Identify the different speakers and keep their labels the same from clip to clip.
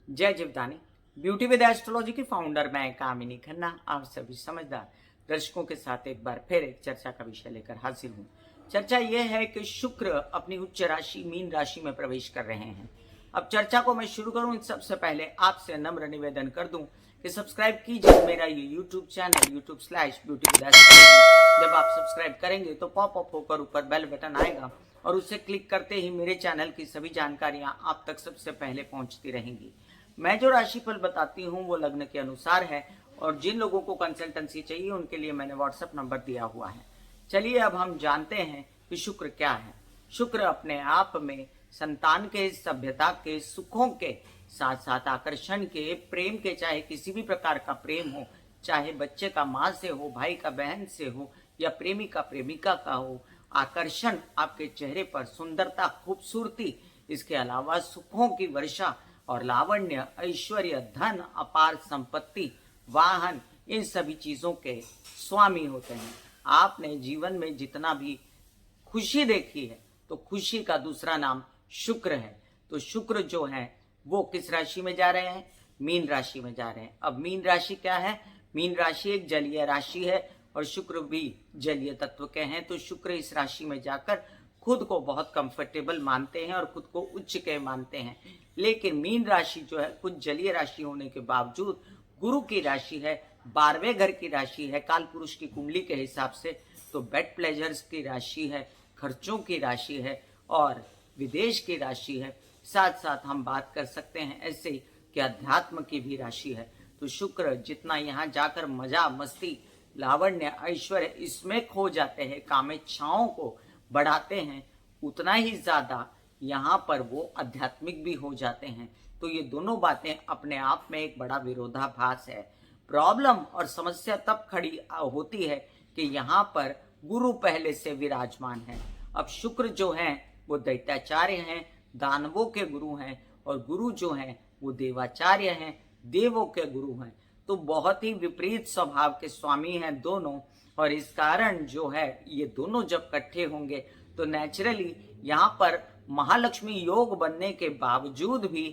Speaker 1: जय Jivdani. Beauty with astrology की founder मैं कामिनी खन्ना आप सभी समझदार दर्शकों के साथ एक बार फिर एक चर्चा का विषय लेकर हाजिर हूँ। चर्चा यह है कि शुक्र अपनी उच्च राशि मीन राशि में प्रवेश कर रहे हैं। अब चर्चा को मैं शुरू करूं सबसे पहले आपसे नम्र निवेदन कर दूं कि सब्सक्राइब कीजिए मेरा ये यूट्यूब चैनल YouTube/ब्यूटी विद एस्ट्रोलॉजी। जब आप सब्सक्राइब करेंगे तो पॉप अप होकर ऊपर बेल बटन आएगा और उसे क्लिक करते ही मेरे चैनल की सभी जानकारियां आप तक सबसे पहले पहुंचती रहेंगी। मैं जो राशिफल बताती हूँ वो लग्न के अनुसार है और जिन लोगों को कंसल्टेंसी चाहिए उनके लिए मैंने व्हाट्सएप नंबर दिया हुआ है। चलिए अब हम जानते हैं कि शुक्र क्या है। शुक्र अपने आप में संतान के, सभ्यता के, सुखों के साथ साथ आकर्षण के, प्रेम के, चाहे किसी भी प्रकार का प्रेम हो, चाहे बच्चे का माँ से हो, भाई का बहन से हो या प्रेमी का प्रेमिका का हो, आकर्षण आपके चेहरे पर, सुंदरता, खूबसूरती, इसके अलावा सुखों की वर्षा और लावण्य, ऐश्वर्य, धन, अपार संपत्ति, वाहन, इन सभी चीजों के स्वामी होते हैं। आपने जीवन में जितना भी खुशी देखी है तो खुशी का दूसरा नाम शुक्र है। तो शुक्र जो है वो किस राशि में जा रहे हैं? मीन राशि में जा रहे हैं। अब मीन राशि क्या है? मीन राशि एक जलीय राशि है और शुक्र भी जलीय तत्व के हैं। तो शुक्र इस राशि में जाकर खुद को बहुत कंफर्टेबल मानते हैं और खुद को उच्च के मानते हैं। लेकिन मीन राशि जो है कुछ जलीय राशि होने के बावजूद गुरु की राशि है, 12वें घर की राशि है काल पुरुष की कुंडली के हिसाब से। तो बेड प्लेजर्स की राशि है, खर्चों की राशि है और विदेश की राशि है। साथ साथ हम बात कर सकते हैं ऐसे कि अध्यात्म की भी राशि है। तो शुक्र जितना यहाँ जाकर मजा, मस्ती, लावण्य, ऐश्वर्य इसमें खो जाते हैं, कामेच्छाओं को बढ़ाते हैं, उतना ही ज्यादा यहाँ पर वो आध्यात्मिक भी हो जाते हैं। तो ये दोनों बातें अपने आप में एक बड़ा विरोधाभास है। प्रॉब्लम और समस्या तब खड़ी होती है कि यहाँ पर गुरु पहले से विराजमान है। अब शुक्र जो है वो दैत्याचार्य हैं, दानवों के गुरु हैं, और गुरु जो हैं वो देवाचार्य हैं, देवों के गुरु हैं। तो बहुत ही विपरीत स्वभाव के स्वामी हैं दोनों, और इस कारण जो है ये दोनों जब इकट्ठे होंगे तो नेचुरली यहाँ पर महालक्ष्मी योग बनने के बावजूद भी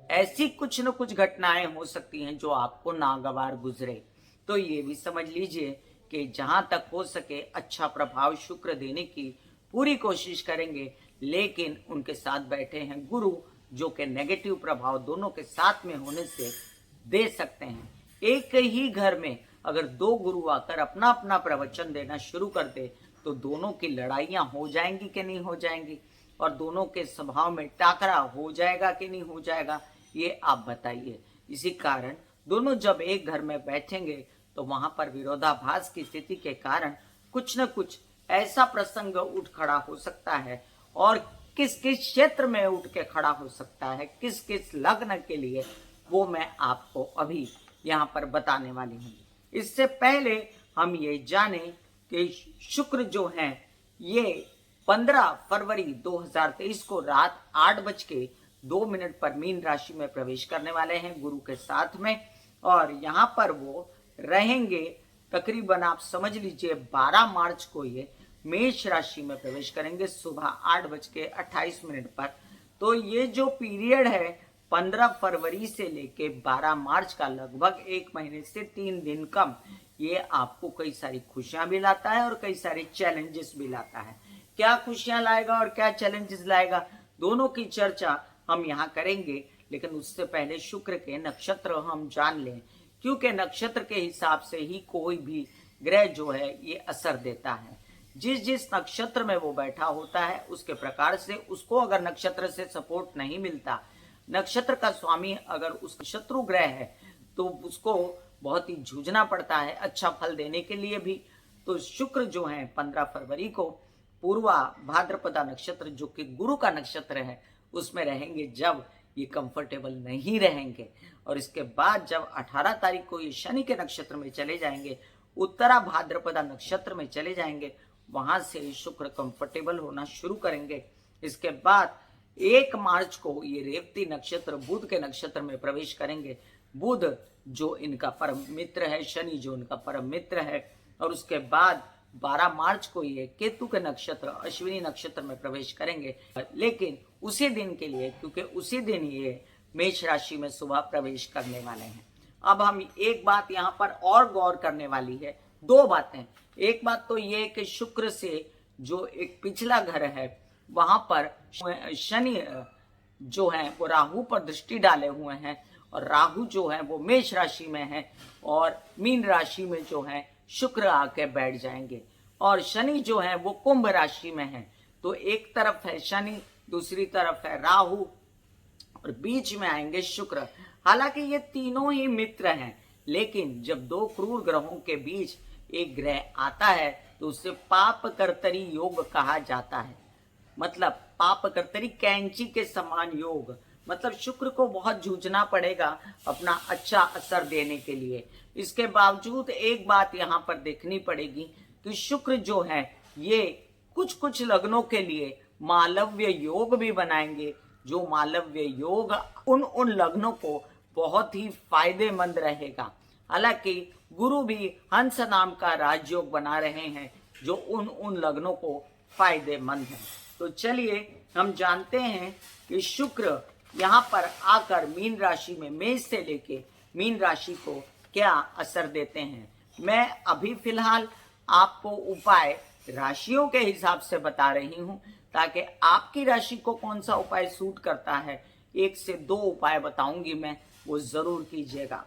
Speaker 1: ऐसी कुछ न कुछ घटनाएं हो सकती हैं जो आपको नागवार गुजरे। तो ये भी समझ लीजिए कि जहां तक हो सके अच्छा प्रभाव शुक्र देने की पूरी कोशिश करेंगे, लेकिन उनके साथ बैठे हैं गुरु जो कि नेगेटिव प्रभाव दोनों के साथ में होने से दे सकते हैं। एक ही घर में अगर दो गुरु आकर अपना अपना प्रवचन देना शुरू कर दे तो दोनों की लड़ाइयां हो जाएंगी कि नहीं हो जाएंगी, और दोनों के स्वभाव में टाकरा हो जाएगा कि नहीं हो जाएगा, ये आप बताइए। इसी कारण दोनों जब एक घर में बैठेंगे तो वहां पर विरोधाभास की स्थिति के कारण कुछ न कुछ ऐसा प्रसंग उठ खड़ा हो सकता है। और किस किस क्षेत्र में उठ के खड़ा हो सकता है, किस किस लग्न के लिए, वो मैं आपको अभी यहाँ पर बताने वाली हूँ। इससे पहले हम ये जाने कि शुक्र जो है ये 15 फरवरी 2023 को रात 8:02 पर मीन राशि में प्रवेश करने वाले हैं गुरु के साथ में, और यहाँ पर वो रहेंगे तकरीबन आप समझ लीजिए 12 मार्च को ये मेष राशि में प्रवेश करेंगे सुबह 8:28 पर। तो ये जो पीरियड है 15 फरवरी से लेके 12 मार्च का, लगभग 1 महीने से 3 दिन कम, ये आपको कई सारी खुशियां भी लाता है और कई सारे चैलेंजेस भी लाता है। क्या खुशियां लाएगा और क्या चैलेंजेस लाएगा, दोनों की चर्चा हम यहाँ करेंगे। लेकिन उससे पहले शुक्र के नक्षत्र हम जान लें, क्योंकि नक्षत्र के हिसाब से ही कोई भी ग्रह जो है ये असर देता है। जिस जिस नक्षत्र में वो बैठा होता है उसके प्रकार से उसको अगर नक्षत्र से सपोर्ट नहीं मिलता, नक्षत्र का स्वामी अगर उस शत्रु ग्रह है तो उसको बहुत ही जूझना पड़ता है अच्छा फल देने के लिए भी। तो शुक्र जो है 15 फरवरी को पूर्वा भाद्रपदा नक्षत्र जो कि गुरु का नक्षत्र है उसमें रहेंगे जब ये कंफर्टेबल नहीं रहेंगे, और इसके बाद जब 18 तारीख को ये शनि के नक्षत्र में चले जाएंगे, उत्तरा भाद्रपदा नक्षत्र में चले जाएंगे, वहां से शुक्र कंफर्टेबल होना शुरू करेंगे। इसके बाद 1 मार्च को ये रेवती नक्षत्र बुध के नक्षत्र में प्रवेश करेंगे। बुध जो इनका परम मित्र है, शनि जो इनका परम मित्र है, और उसके बाद 12 मार्च को ये केतु के नक्षत्र अश्विनी नक्षत्र में प्रवेश करेंगे। लेकिन उसी दिन के लिए, क्योंकि उसी दिन ये मेष राशि में सुबह प्रवेश करने वाले हैं। अब हम एक बात यहाँ पर और गौर करने वाली है, दो बातें। एक बात तो ये कि शुक्र से जो एक पिछला घर है वहां पर शनि जो है वो राहु पर दृष्टि डाले हुए हैं, और राहु जो है वो मेष राशि में है और मीन राशि में जो है शुक्र आके बैठ जाएंगे, और शनि जो है वो कुंभ राशि में है। तो एक तरफ है शनि, दूसरी तरफ है राहु और बीच में आएंगे शुक्र। हालांकि ये तीनों ही मित्र हैं, लेकिन जब दो क्रूर ग्रहों के बीच एक ग्रह आता है तो उसे पाप कर्तरी योग कहा जाता है। मतलब पाप कर्तरी कैंची के समान योग, मतलब शुक्र को बहुत जूझना पड़ेगा अपना अच्छा असर देने के लिए। इसके बावजूद एक बात यहाँ पर देखनी पड़ेगी कि शुक्र जो है ये कुछ कुछ लग्नों के लिए मालव्य योग भी बनाएंगे, जो मालव्य योग उन लग्नों को बहुत ही फायदेमंद रहेगा। हालांकि गुरु भी हंस नाम का राजयोग बना रहे हैं जो उन लग्नों को फायदेमंद है। तो चलिए हम जानते हैं कि शुक्र यहाँ पर आकर मीन राशि में मेष से लेके मीन राशि को क्या असर देते हैं। मैं अभी फिलहाल आपको उपाय राशियों के हिसाब से बता रही हूँ, ताकि आपकी राशि को कौन सा उपाय सूट करता है, 1 से 2 उपाय बताऊंगी मैं, वो जरूर कीजिएगा।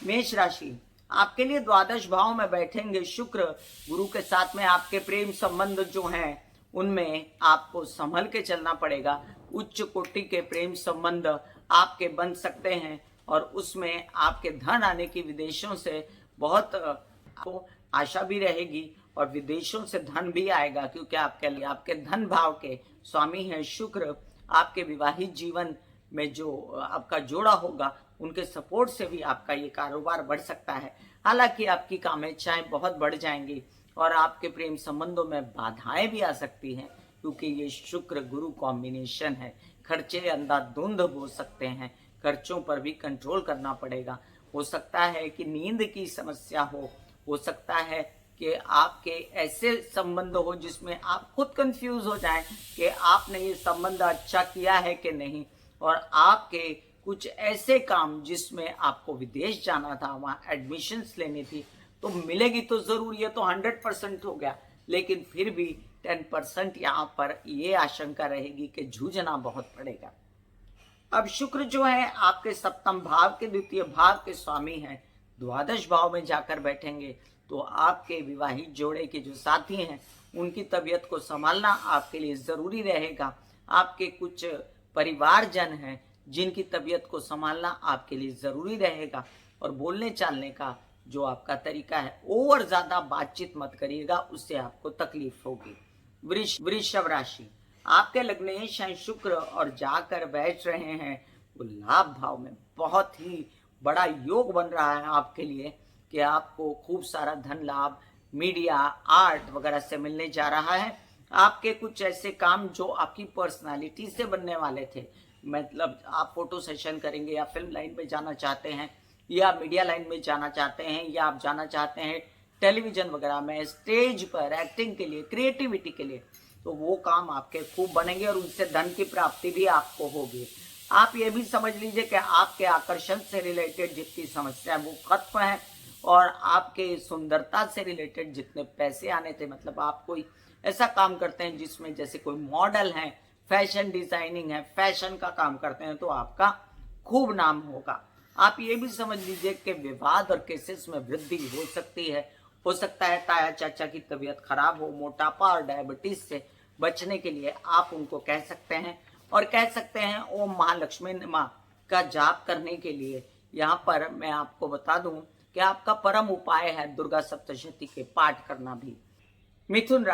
Speaker 1: मेष राशि, आपके लिए द्वादश भाव में बैठेंगे शुक्र, गुरु के साथ में आपके प्रेम संबंध जो हैं उनमें आपको संभल के चलना पड़ेगा। उच्च कोटि के प्रेम संबंध आपके बन सकते हैं और उसमें आपके धन आने की विदेशों से बहुत आपको आशा भी रहेगी, और विदेशों से धन भी आएगा, क्योंकि आपके धन भाव के स्वामी हैं शुक्र। आपके विवाहित जीवन में जो आपका जोड़ा होगा उनके सपोर्ट से भी आपका ये कारोबार बढ़ सकता है। हालांकि आपकी कामेच्छाएं बहुत बढ़ जाएंगी और आपके प्रेम संबंधों में बाधाएं भी आ सकती हैं, क्योंकि ये शुक्र गुरु कॉम्बिनेशन है। खर्चे अंधाधुंध हो सकते हैं, खर्चों पर भी कंट्रोल करना पड़ेगा। हो सकता है कि नींद की समस्या हो सकता है कि आपके ऐसे संबंध हो जिसमें आप खुद कंफ्यूज हो जाएं कि आपने ये संबंध अच्छा किया है कि नहीं, और आपके कुछ ऐसे काम जिसमें आपको विदेश जाना था, वहाँ एडमिशन्स लेनी थी, तो मिलेगी तो जरूर, ये तो 100% हो गया, लेकिन फिर भी 10% यहाँ पर ये आशंका रहेगी कि जूझना बहुत पड़ेगा। अब शुक्र जो है आपके सप्तम भाव के द्वितीय भाव के स्वामी हैं, द्वादश भाव में जाकर बैठेंगे, तो आपके विवाहित जोड़े के जो साथी हैं उनकी तबीयत को संभालना आपके लिए जरूरी रहेगा। आपके कुछ परिवारजन हैं जिनकी तबीयत को संभालना आपके लिए जरूरी रहेगा, और बोलने चालने का जो आपका तरीका है, ओवर ज्यादा बातचीत मत करिएगा, उससे आपको तकलीफ होगी। वृषभ राशि, आपके लग्नेश हैं शुक्र और जाकर बैठ रहे हैं वो लाभ भाव में। बहुत ही बड़ा योग बन रहा है आपके लिए कि आपको खूब सारा धन लाभ मीडिया आर्ट वगैरह से मिलने जा रहा है। आपके कुछ ऐसे काम जो आपकी पर्सनालिटी से बनने वाले थे, मतलब आप फोटो सेशन करेंगे या फिल्म लाइन में जाना चाहते हैं या मीडिया लाइन में जाना चाहते हैं, या आप जाना चाहते हैं टेलीविजन वगैरह में, स्टेज पर एक्टिंग के लिए, क्रिएटिविटी के लिए, तो वो काम आपके खूब बनेंगे और उनसे धन की प्राप्ति भी आपको होगी। आप ये भी समझ लीजिए कि आपके आकर्षण से रिलेटेड जितनी समस्या है वो खत्म है, और आपके सुंदरता से रिलेटेड जितने पैसे आने थे, मतलब आप कोई ऐसा काम करते हैं जिसमें जैसे कोई मॉडल है, फैशन डिजाइनिंग है, फैशन का काम करते हैं, तो आपका खूब नाम होगा। आप ये भी समझ लीजिए कि विवाद और केसेस में वृद्धि हो सकती है। हो सकता है ताया चाचा की तबीयत खराब हो, मोटापा और डायबिटीज से बचने के लिए आप उनको कह सकते हैं, और कह सकते हैं ओम महालक्ष्मी माँ का जाप करने के लिए। यहाँ पर मैं आपको बता दूं कि आपका परम उपाय है दुर्गा सप्तशती के पाठ करना भी। मिथुन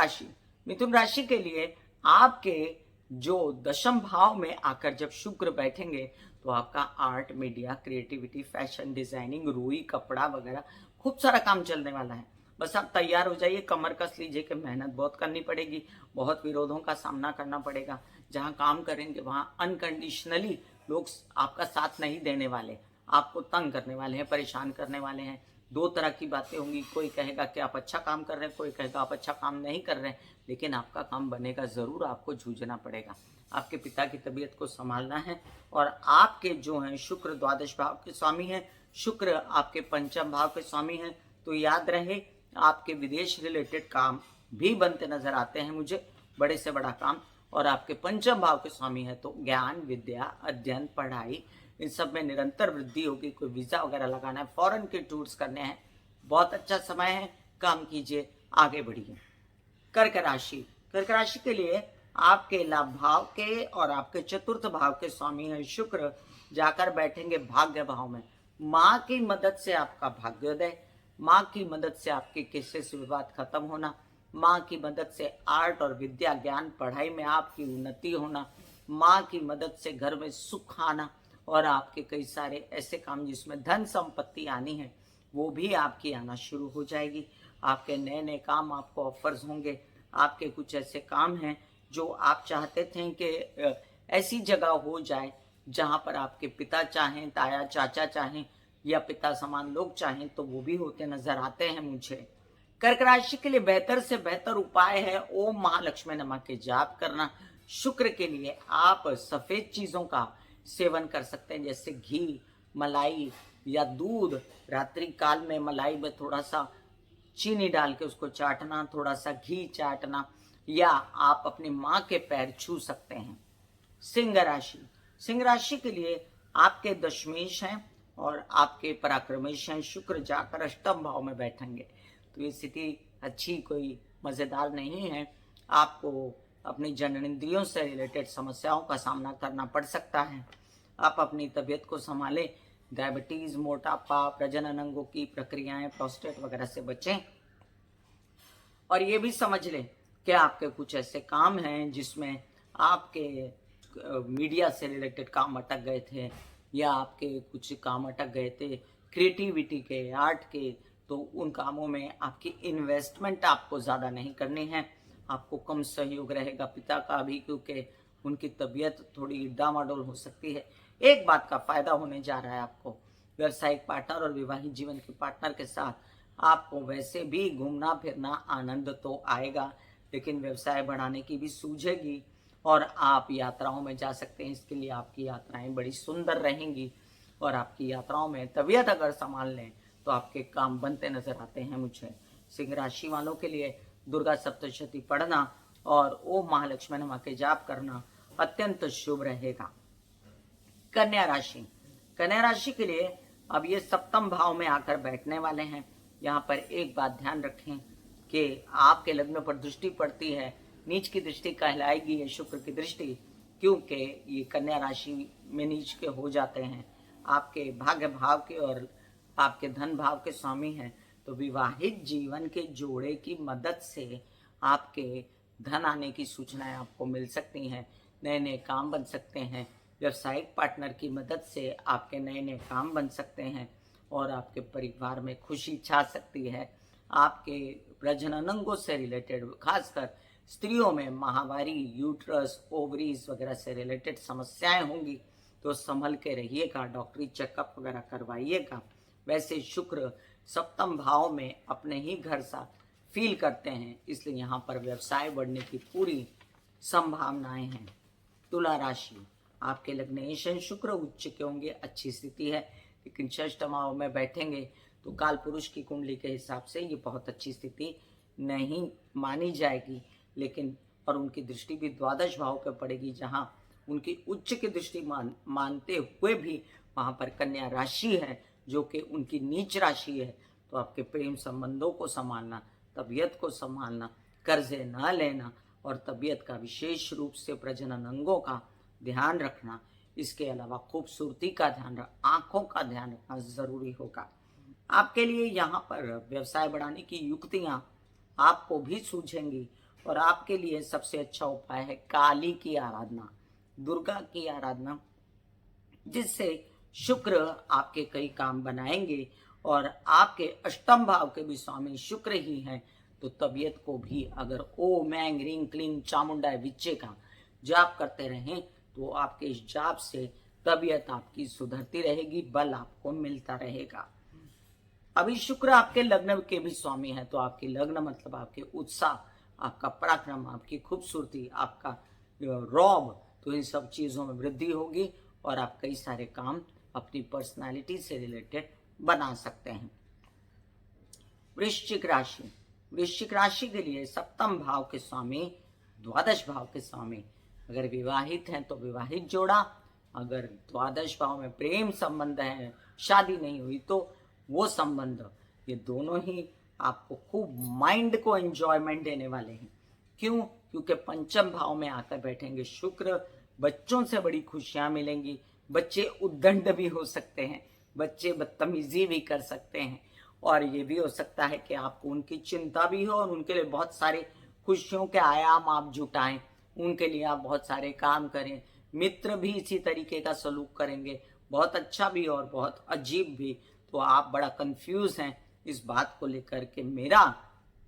Speaker 1: राशि के लिए आपके जो दशम भाव में आकर जब शुक्र बैठेंगे तो आपका art, media, creativity, fashion designing, रुई, कपड़ा वगैरह खूब सारा काम चलने वाला है। बस आप तैयार हो जाइए, कमर कस लीजिए कि मेहनत बहुत करनी पड़ेगी, बहुत विरोधों का सामना करना पड़ेगा। जहाँ काम करेंगे वहाँ अनकंडीशनली लोग आपका साथ नहीं देने वाले, आपको तंग करने वाले हैं, परेशान करने वाले हैं, दो तरह की बातें होंगी, कोई कहेगा कि आप अच्छा काम कर रहे हैं, कोई कहेगा आप अच्छा काम नहीं कर रहे हैं, लेकिन आपका काम बनेगा ज़रूर, आपको जूझना पड़ेगा। आपके पिता की तबीयत को संभालना है और आपके जो हैं शुक्र द्वादश भाव के स्वामी हैं, शुक्र आपके पंचम भाव के स्वामी हैं, तो याद रहे आपके विदेश रिलेटेड काम भी बनते नजर आते हैं मुझे, बड़े से बड़ा काम। और आपके पंचम भाव के स्वामी है तो ज्ञान, विद्या, अध्ययन, पढ़ाई, इन सब में निरंतर वृद्धि होगी। कोई वीजा वगैरह लगाना है, फॉरेन के टूर्स करने हैं, बहुत अच्छा समय है, काम कीजिए, आगे बढ़िए। कर्क राशि, कर्क राशि के लिए आपके लाभ भाव के और आपके चतुर्थ भाव के स्वामी है शुक्र, जाकर बैठेंगे भाग्य भाव में। माँ की मदद से आपका भाग्योदय, माँ की मदद से आपके केसेस विवाद खत्म होना, माँ की मदद से आर्ट और विद्या, ज्ञान, पढ़ाई में आपकी उन्नति होना, माँ की मदद से घर में सुख आना और आपके कई सारे ऐसे काम जिसमें धन संपत्ति आनी है वो भी आपकी आना शुरू हो जाएगी। आपके नए नए काम, आपको ऑफर्स होंगे। आपके कुछ ऐसे काम हैं जो आप चाहते थे कि ऐसी जगह हो जाए जहाँ पर आपके पिता चाहें, ताया चाचा चाहें या पिता समान लोग चाहें, तो वो भी होते नजर आते हैं मुझे। कर्क राशि के लिए बेहतर से बेहतर उपाय है ओम महालक्ष्मी नमः के जाप करना। शुक्र के लिए आप सफेद चीजों का सेवन कर सकते हैं, जैसे घी, मलाई या दूध। रात्रि काल में मलाई में थोड़ा सा चीनी डाल के उसको चाटना, थोड़ा सा घी चाटना, या आप अपनी माँ के पैर छू सकते हैं। सिंह राशि, सिंह राशि के लिए आपके दशमेश हैं और आपके पराक्रमेश हैं। शुक्र जाकर अष्टम भाव में बैठेंगे, तो ये स्थिति अच्छी कोई मजेदार नहीं है। आपको अपनी जननेंद्रियों से रिलेटेड समस्याओं का सामना करना पड़ सकता है। आप अपनी तबीयत को संभालें, डायबिटीज, मोटापा, प्रजनन अंगों की प्रक्रियाएं, प्रोस्टेट वगैरह से बचें। और ये भी समझ लें कि आपके कुछ ऐसे काम हैं जिसमें आपके मीडिया से रिलेटेड काम अटक गए थे या आपके कुछ काम अटक गए थे क्रिएटिविटी के, आर्ट के, तो उन कामों में आपकी इन्वेस्टमेंट आपको ज़्यादा नहीं करनी है। आपको कम सहयोग रहेगा पिता का भी, क्योंकि उनकी तबीयत थोड़ी डामाडोल हो सकती है। एक बात का फायदा होने जा रहा है आपको, व्यवसायिक पार्टनर और विवाहित जीवन के पार्टनर के साथ आपको वैसे भी घूमना फिरना आनंद तो आएगा, लेकिन व्यवसाय बढ़ाने की भी सूझेगी और आप यात्राओं में जा सकते हैं। इसके लिए आपकी यात्राएं बड़ी सुंदर रहेंगी और आपकी यात्राओं में तबीयत अगर संभाल लें तो आपके काम बनते नजर आते हैं मुझे। सिंह राशि वालों के लिए दुर्गा सप्तशती पढ़ना और ओम महालक्ष्मी नमः के जाप करना अत्यंत शुभ रहेगा। कन्या राशि, कन्या राशि के लिए अब ये सप्तम भाव में आकर बैठने वाले हैं। यहाँ पर एक बात ध्यान रखें कि आपके लग्न पर दृष्टि पड़ती है, नीच की दृष्टि कहलाएगी ये शुक्र की दृष्टि, क्योंकि ये कन्या राशि में नीच के हो जाते हैं। आपके भाग्य भाव के और आपके धन भाव के स्वामी हैं, तो विवाहित जीवन के जोड़े की मदद से आपके धन आने की सूचनाएं आपको मिल सकती हैं, नए नए काम बन सकते हैं। व्यावसायिक पार्टनर की मदद से आपके नए नए काम बन सकते हैं और आपके परिवार में खुशी छा सकती है। आपके प्रजनन अंगों से रिलेटेड, खासकर स्त्रियों में माहवारी, यूट्रस, ओवरीज वगैरह से रिलेटेड समस्याएं होंगी, तो संभल के रहिएगा, डॉक्टरी चेकअप वगैरह करवाइएगा। वैसे शुक्र सप्तम भाव में अपने ही घर सा फील करते हैं, इसलिए यहाँ पर व्यवसाय बढ़ने की पूरी संभावनाएं हैं। तुला राशि, आपके लग्नेश शुक्र उच्च के होंगे, अच्छी स्थिति है, लेकिन षष्ठ भाव में बैठेंगे तो काल पुरुष की कुंडली के हिसाब से ये बहुत अच्छी स्थिति नहीं मानी जाएगी। लेकिन और उनकी दृष्टि भी द्वादश भाव पे पड़ेगी, जहाँ उनकी उच्च की दृष्टि मानते हुए भी वहाँ पर कन्या राशि है जो कि उनकी नीच राशि है। तो आपके प्रेम संबंधों को संभालना, तबीयत को संभालना, कर्जे न लेना और तबीयत का विशेष रूप से प्रजनन अंगों का ध्यान रखना, इसके अलावा खूबसूरती का ध्यान रखना, आंखों का ध्यान रखना जरूरी होगा। आपके लिए यहाँ पर व्यवसाय बढ़ाने की युक्तियाँ आपको भी सूझेंगी और आपके लिए सबसे अच्छा उपाय है काली की आराधना, दुर्गा की आराधना, जिससे शुक्र आपके कई काम बनाएंगे और आपके अष्टम भाव के भी स्वामी शुक्र ही हैं। तो तबीयत को भी अगर ओम ऐं ह्रीं क्लीं चामुंडाय विच्चे का जाप करते रहें तो आपके इस जाप से तबीयत आपकी सुधरती रहेगी, बल आपको मिलता रहेगा। अभी शुक्र आपके लग्न के भी स्वामी है, तो आपके लग्न मतलब आपके उत्साह, आपका पराक्रम, आपकी खूबसूरती, आपका रौब, तो इन सब चीज़ों में वृद्धि होगी और आप कई सारे काम अपनी पर्सनालिटी से रिलेटेड बना सकते हैं। वृश्चिक राशि, वृश्चिक राशि के लिए सप्तम भाव के स्वामी, द्वादश भाव के स्वामी, अगर विवाहित हैं तो विवाहित जोड़ा, अगर द्वादश भाव में प्रेम संबंध है, शादी नहीं हुई, तो वो संबंध, ये दोनों ही आपको खूब माइंड को एंजॉयमेंट देने वाले हैं। क्यों? क्योंकि पंचम भाव में आकर बैठेंगे शुक्र, बच्चों से बड़ी खुशियां मिलेंगी, बच्चे उद्दंड भी हो सकते हैं, बच्चे बदतमीजी भी कर सकते हैं, और ये भी हो सकता है कि आपको उनकी चिंता भी हो और उनके लिए बहुत सारे खुशियों के आयाम आप जुटाएं, उनके लिए आप बहुत सारे काम करें। मित्र भी इसी तरीके का सलूक करेंगे, बहुत अच्छा भी और बहुत अजीब भी। तो आप बड़ा कंफ्यूज हैं इस बात को लेकर के मेरा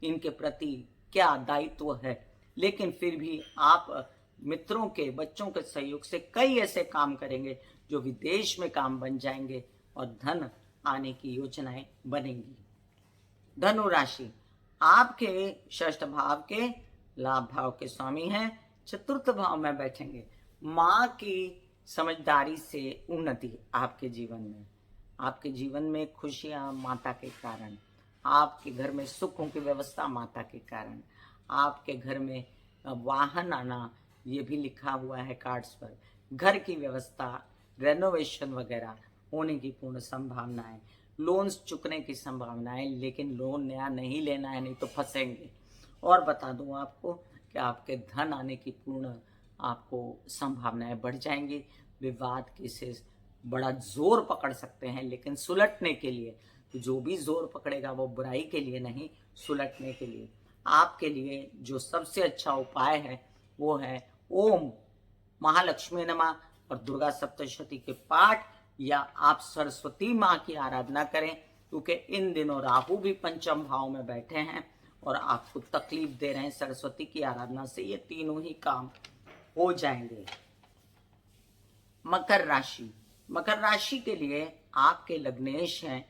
Speaker 1: इनके प्रति क्या दायित्व है, लेकिन फिर भी आप मित्रों के, बच्चों के सहयोग से कई ऐसे काम करेंगे जो विदेश में काम बन जाएंगे और धन आने की योजनाएं बनेंगी। धनु राशि, आपके षष्ठ भाव के लाभ भाव के स्वामी हैं, चतुर्थ भाव में बैठेंगे। माँ की समझदारी से उन्नति आपके जीवन में, आपके जीवन में खुशियां माता के कारण, आपके घर में सुखों की व्यवस्था माता के कारण, आपके घर में वाहन आना, ये भी लिखा हुआ है कार्ड्स पर, घर की व्यवस्था, रेनोवेशन वगैरह होने की पूर्ण संभावनाएं, लोन्स चुकने की संभावनाएं, लेकिन लोन नया नहीं लेना है, नहीं तो फंसेंगे। और बता दूं आपको कि आपके धन आने की पूर्ण आपको संभावनाएं बढ़ जाएंगी। विवाद केसेस बड़ा जोर पकड़ सकते हैं, लेकिन सुलटने के लिए, तो जो भी जोर पकड़ेगा वो बुराई के लिए नहीं, सुलटने के लिए। आपके लिए जो सबसे अच्छा उपाय है वो है ओम महालक्ष्मी नमः और दुर्गा सप्तशती के पाठ, या आप सरस्वती माँ की आराधना करें, क्योंकि इन दिनों राहु भी पंचम भाव में बैठे हैं और आपको तकलीफ दे रहे हैं। सरस्वती की आराधना से ये तीनों ही काम हो जाएंगे। मकर राशि, मकर राशि के लिए आपके लग्नेश हैं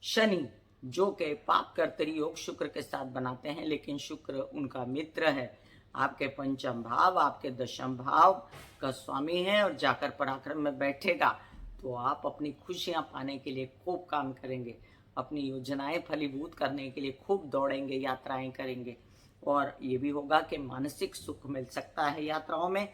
Speaker 1: शनि, जो के पाप कर्तरी योग शुक्र के साथ बनाते हैं, लेकिन शुक्र उनका मित्र है, आपके पंचम भाव, आपके दशम भाव का स्वामी है और जाकर पराक्रम में बैठेगा। तो आप अपनी खुशियां पाने के लिए खूब काम करेंगे, अपनी योजनाएं फलीभूत करने के लिए खूब दौड़ेंगे, यात्राएं करेंगे, और ये भी होगा कि मानसिक सुख मिल सकता है यात्राओं में,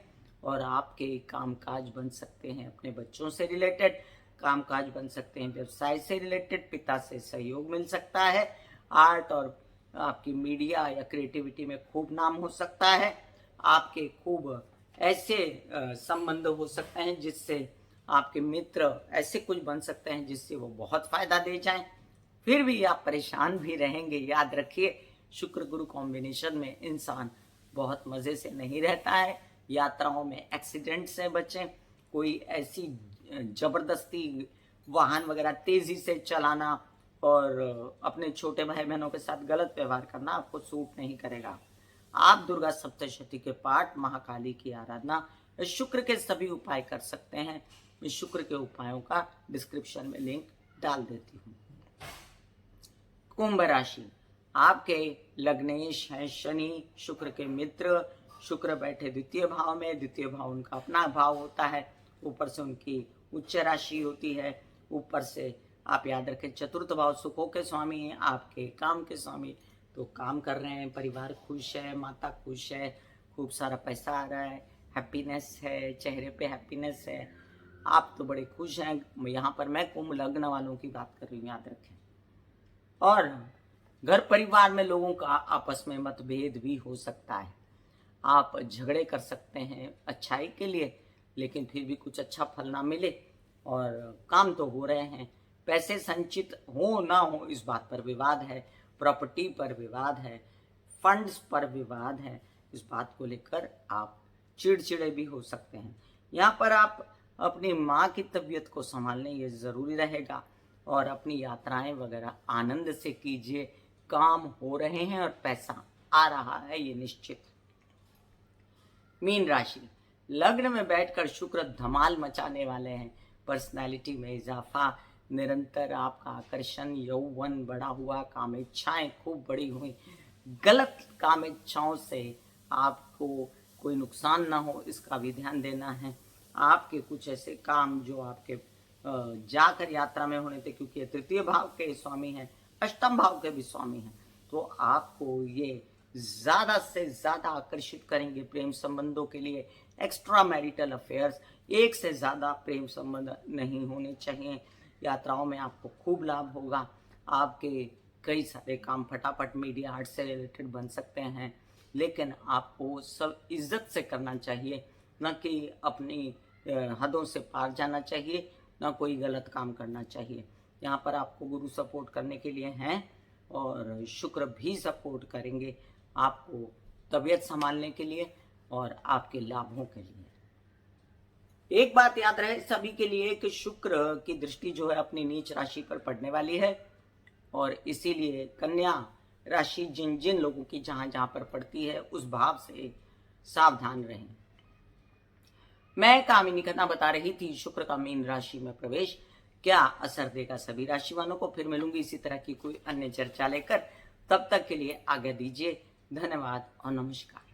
Speaker 1: और आपके कामकाज बन सकते हैं, अपने बच्चों से रिलेटेड कामकाज बन सकते हैं, व्यवसाय से रिलेटेड पिता से सहयोग मिल सकता है, आर्ट और आपकी मीडिया या क्रिएटिविटी में खूब नाम हो सकता है, आपके खूब ऐसे संबंध हो सकते हैं जिससे आपके मित्र ऐसे कुछ बन सकते हैं जिससे वो बहुत फायदा दे जाएं। फिर भी आप परेशान भी रहेंगे। याद रखिए, शुक्र गुरु कॉम्बिनेशन में इंसान बहुत मजे से नहीं रहता है। यात्राओं में एक्सीडेंट से बचें, कोई ऐसी जबरदस्ती वाहन वगैरह तेजी से चलाना और अपने छोटे भाई बहनों के साथ गलत व्यवहार करना आपको सूट नहीं करेगा। आप दुर्गा सप्तशती के पाठ, महाकाली की आराधना, शुक्र के सभी उपाय कर सकते हैं। मैं शुक्र के उपायों का डिस्क्रिप्शन में लिंक डाल देती हूँ। कुंभ राशि, आपके लग्नेश हैं शनि, शुक्र के मित्र, शुक्र बैठे द्वितीय भाव में, द्वितीय भाव उनका अपना भाव होता है, ऊपर से उनकी उच्च राशि होती है, ऊपर से आप याद रखें चतुर्थ भाव सुखों के स्वामी हैं, आपके काम के स्वामी, तो काम कर रहे हैं, परिवार खुश है, माता खुश है, खूब सारा पैसा आ रहा है, हैप्पीनेस है, चेहरे पे हैप्पीनेस है, आप तो बड़े खुश हैं। यहाँ पर मैं कुंभ लग्न वालों की बात कर रही हूँ, याद रखें। और घर परिवार में लोगों का आपस में मतभेद भी हो सकता है, आप झगड़े कर सकते हैं अच्छाई के लिए, लेकिन फिर भी कुछ अच्छा फल ना मिले, और काम तो हो रहे हैं, पैसे संचित हो ना हो इस बात पर विवाद है, प्रॉपर्टी पर विवाद है, फंड्स पर विवाद है, इस बात को लेकर आप चिड़चिड़े भी हो सकते हैं। यहाँ पर आप अपनी माँ की तबीयत को संभालने ये ज़रूरी रहेगा, और अपनी यात्राएं वगैरह आनंद से कीजिए, काम हो रहे हैं और पैसा आ रहा है ये निश्चित। मीन राशि, लग्न में बैठकर शुक्र धमाल मचाने वाले हैं, पर्सनालिटी में इजाफा, निरंतर आपका आकर्षण यौवन बढ़ा हुआ, काम इच्छाएं खूब बढ़ी हुई, गलत काम इच्छाओं से आपको कोई नुकसान ना हो इसका भी ध्यान देना है। आपके कुछ ऐसे काम जो आपके जाकर यात्रा में होने थे, क्योंकि ये तृतीय भाव के स्वामी हैं, अष्टम भाव के भी स्वामी हैं, तो आपको ये ज़्यादा से ज़्यादा आकर्षित करेंगे प्रेम संबंधों के लिए। एक्स्ट्रा मैरिटल अफेयर्स, एक से ज़्यादा प्रेम संबंध नहीं होने चाहिए। यात्राओं में आपको खूब लाभ होगा। आपके कई सारे काम फटाफट मीडिया आर्ट से रिलेटेड बन सकते हैं, लेकिन आपको सब इज्जत से करना चाहिए, न कि अपनी हदों से पार जाना चाहिए, ना कोई गलत काम करना चाहिए। यहाँ पर आपको गुरु सपोर्ट करने के लिए हैं और शुक्र भी सपोर्ट करेंगे आपको तबीयत संभालने के लिए और आपके लाभों के लिए। एक बात याद रहे सभी के लिए कि शुक्र की दृष्टि जो है अपनी नीच राशि पर पड़ने वाली है, और इसीलिए कन्या राशि जिन जिन लोगों की जहां जहां पर पड़ती है उस भाव से सावधान रहें। मैं कामिनी खन्ना बता रही थी शुक्र का मीन राशि में प्रवेश क्या असर देगा सभी राशि वालों को। फिर मिलूंगी इसी तरह की कोई अन्य चर्चा लेकर, तब तक के लिए आज्ञा दीजिए। धन्यवाद और नमस्कार।